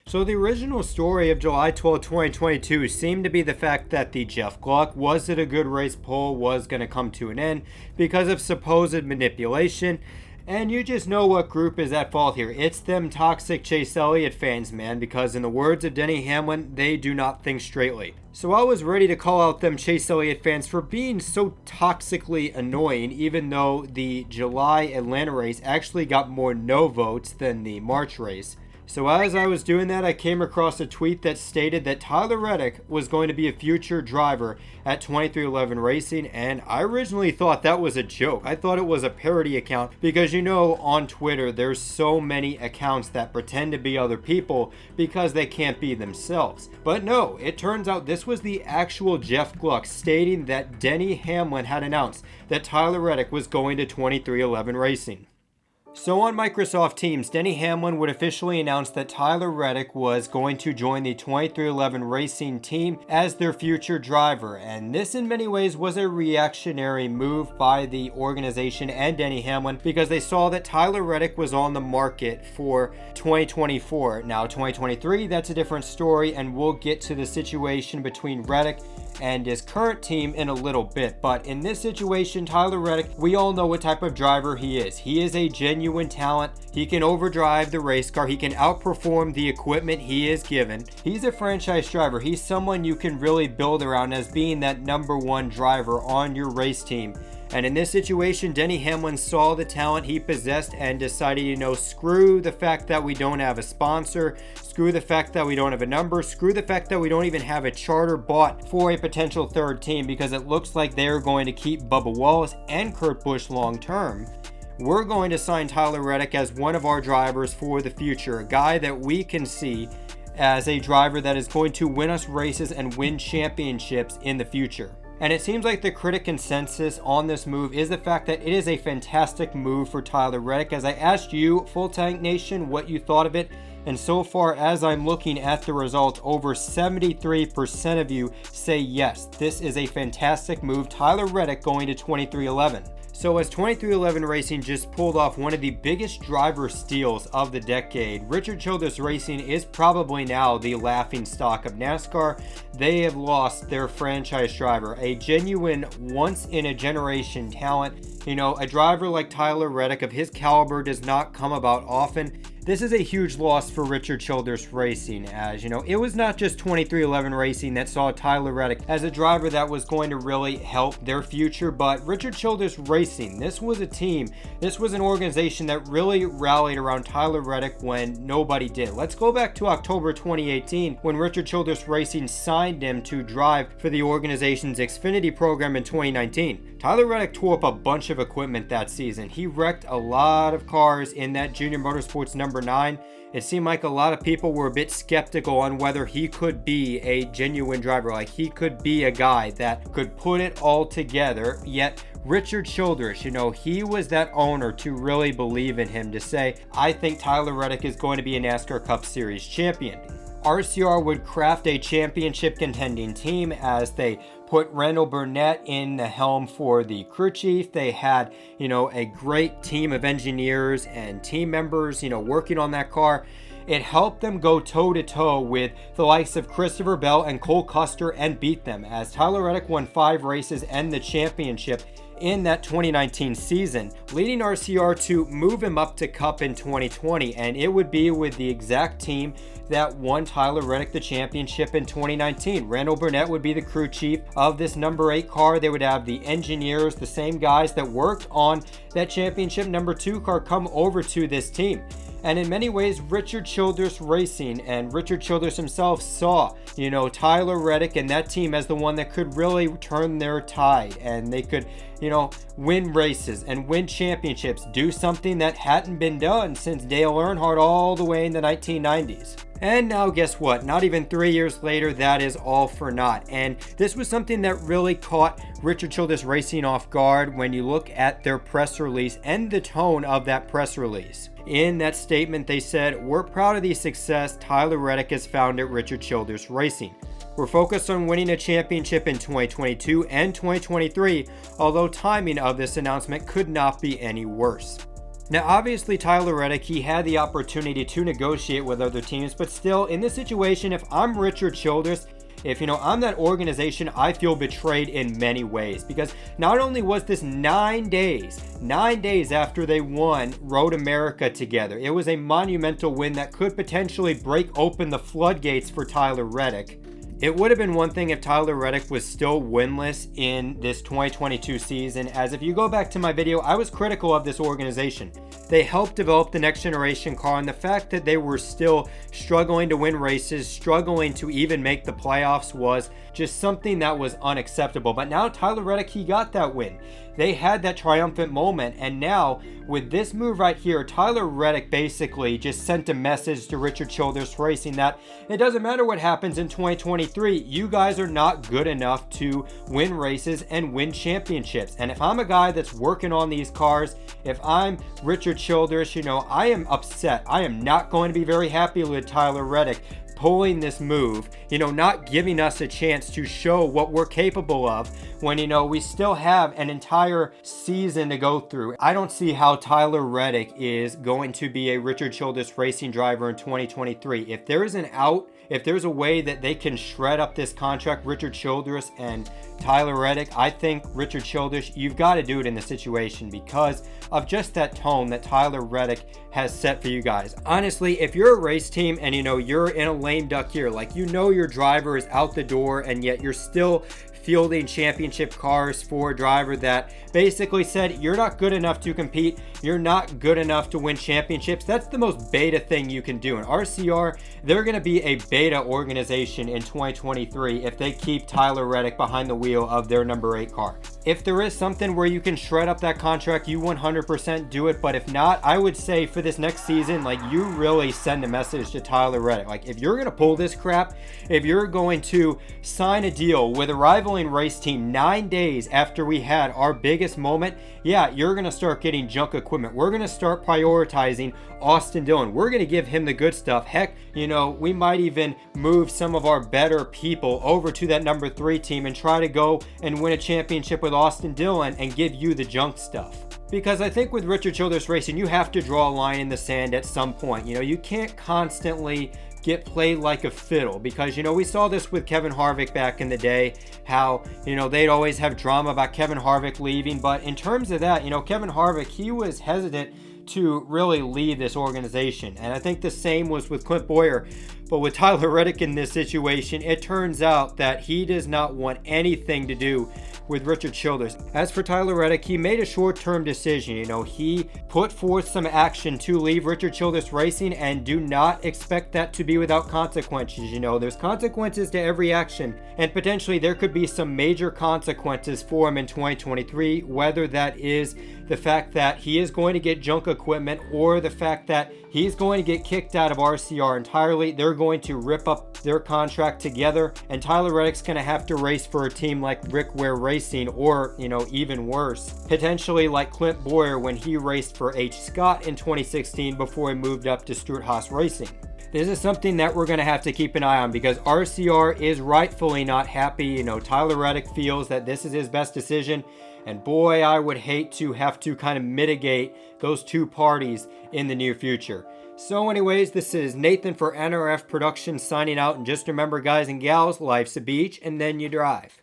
So the original story of July 12, 2022 seemed to be the fact that the Jeff Gluck Was It a Good Race poll was going to come to an end because of supposed manipulation. And you just know what group is at fault here. It's them toxic Chase Elliott fans, man, because in the words of Denny Hamlin, they do not think straightly. So I was ready to call out them Chase Elliott fans for being so toxically annoying, even though the July Atlanta race actually got more no votes than the March race. So as I was doing that, I came across a tweet that stated that Tyler Reddick was going to be a future driver at 2311 Racing, and I originally thought that was a joke. I thought it was a parody account because, you know, on Twitter there's so many accounts that pretend to be other people because they can't be themselves. But no, it turns out this was the actual Jeff Gluck stating that Denny Hamlin had announced that Tyler Reddick was going to 2311 Racing. So on Microsoft Teams, Denny Hamlin would officially announce that Tyler Reddick was going to join the 2311 Racing team as their future driver, and this in many ways was a reactionary move by the organization and Denny Hamlin because they saw that Tyler Reddick was on the market for 2024. Now 2023, that's a different story, and we'll get to the situation between Reddick and his current team in a little bit. But in this situation, Tyler Reddick, we all know what type of driver he is. He is a genuine talent. He can overdrive the race car. He can outperform the equipment he is given. He's a franchise driver. He's someone you can really build around as being that number one driver on your race team. And in this situation, Denny Hamlin saw the talent he possessed and decided, you know, screw the fact that we don't have a sponsor, screw the fact that we don't have a number, screw the fact that we don't even have a charter bought for a potential third team because it looks like they're going to keep Bubba Wallace and Kurt Busch long term. We're going to sign Tyler Reddick as one of our drivers for the future, a guy that we can see as a driver that is going to win us races and win championships in the future. And it seems like the critic consensus on this move is the fact that it is a fantastic move for Tyler Reddick. As I asked you, Full Tank Nation, what you thought of it, and so far as I'm looking at the results, over 73% of you say yes, this is a fantastic move. Tyler Reddick going to 2311. So as 2311 Racing just pulled off one of the biggest driver steals of the decade, Richard Childress Racing is probably now the laughing stock of NASCAR. They have lost their franchise driver, a genuine once-in-a-generation talent. You know, a driver like Tyler Reddick of his caliber does not come about often. This is a huge loss for Richard Childress Racing, as you know, it was not just 2311 Racing that saw Tyler Reddick as a driver that was going to really help their future, but Richard Childress Racing, this was a team, this was an organization that really rallied around Tyler Reddick when nobody did. Let's go back to October 2018 when Richard Childress Racing signed him to drive for the organization's Xfinity program in 2019. Tyler Reddick tore up a bunch of equipment that season. He wrecked a lot of cars in that Junior Motorsports number 9. It seemed like a lot of people were a bit skeptical on whether he could be a genuine driver, like he could be a guy that could put it all together. Yet Richard Childress, you know, he was that owner to really believe in him, to say, I think Tyler Reddick is going to be a NASCAR Cup Series champion. RCR would craft a championship contending team as they put Randall Burnett in the helm for the crew chief. They had, you know, a great team of engineers and team members, you know, working on that car. It helped them go toe-to-toe with the likes of Christopher Bell and Cole Custer and beat them, as Tyler Reddick won 5 races and the championship in that 2019 season, leading RCR to move him up to Cup in 2020, and it would be with the exact team that won Tyler Reddick the championship in 2019. Randall Burnett would be the crew chief of this number 8 car. They would have the engineers, the same guys that worked on that championship number 2 car, come over to this team. And in many ways, Richard Childress Racing and Richard Childress himself saw, you know, Tyler Reddick and that team as the one that could really turn their tide, and they could, you know, win races and win championships, do something that hadn't been done since Dale Earnhardt all the way in the 1990s. And now guess what? Not even 3 years later, that is all for naught. And this was something that really caught Richard Childress Racing off guard when you look at their press release and the tone of that press release. In that statement, they said, "We're proud of the success Tyler Reddick has found at Richard Childress Racing. We're focused on winning a championship in 2022 and 2023, although timing of this announcement could not be any worse." Now, obviously, Tyler Reddick, he had the opportunity to negotiate with other teams, but still, in this situation, if I'm Richard Childress, if, I'm that organization, I feel betrayed in many ways, because not only was this 9 days after they won Road America together, it was a monumental win that could potentially break open the floodgates for Tyler Reddick. It would have been one thing if Tyler Reddick was still winless in this 2022 season, as if you go back to my video, I was critical of this organization. They helped develop the next generation car, and the fact that they were still struggling to win races, struggling to even make the playoffs was just something that was unacceptable. But now Tyler Reddick, he got that win. They had that triumphant moment, and now with this move right here, Tyler Reddick basically just sent a message to Richard Childress Racing that it doesn't matter what happens in 2023, you guys are not good enough to win races and win championships. And if I'm a guy that's working on these cars, if I'm Richard Childress, I am upset. I am not going to be very happy with Tyler Reddick pulling this move, not giving us a chance to show what we're capable of when, we still have an entire season to go through. I don't see how Tyler Reddick is going to be a Richard Childress Racing driver in 2023. If there is an out, if there's a way that they can shred up this contract, Richard Childress and Tyler Reddick, I think Richard Childress, you've got to do it in the situation because of just that tone that Tyler Reddick has set for you guys. Honestly, if you're a race team and you're in a lame duck year, like your driver is out the door and yet you're still fielding championship cars for a driver that basically said you're not good enough to compete, you're not good enough to win championships. That's the most beta thing you can do. And RCR, they're going to be a beta organization in 2023 if they keep Tyler Reddick behind the wheel of their number 8 car. If there is something where you can shred up that contract, you 100% do it. But if not, I would say for this next season, you really send a message to Tyler Reddick. If you're going to pull this crap, if you're going to sign a deal with a rivaling race team 9 days after we had our biggest moment, yeah, you're going to start getting junk equipment. We're going to start prioritizing Austin Dillon. We're going to give him the good stuff. Heck, we might even move some of our better people over to that number 3 team and try to go and win a championship with Austin Dillon and give you the junk stuff. Because I think with Richard Childress Racing, you have to draw a line in the sand at some point. You can't constantly get played like a fiddle because, we saw this with Kevin Harvick back in the day, how, they'd always have drama about Kevin Harvick leaving. But in terms of that, Kevin Harvick, he was hesitant to really leave this organization. And I think the same was with Clint Bowyer. But with Tyler Reddick in this situation, it turns out that he does not want anything to do with Richard Childress. As for Tyler Reddick, he made a short-term decision. He put forth some action to leave Richard Childress Racing, and do not expect that to be without consequences. There's consequences to every action, and potentially there could be some major consequences for him in 2023, whether that is the fact that he is going to get junk equipment or the fact that he's going to get kicked out of RCR entirely. They're going to rip up their contract together, and Tyler Reddick's going to have to race for a team like Rick Ware Racing, or, even worse, potentially like Clint Bowyer when he raced for H. Scott in 2016 before he moved up to Stewart-Haas Racing. This is something that we're going to have to keep an eye on because RCR is rightfully not happy. Tyler Reddick feels that this is his best decision. And boy, I would hate to have to kind of mitigate those two parties in the near future. So anyways, this is Nathan for NRF Productions signing out. And just remember, guys and gals, life's a beach and then you drive.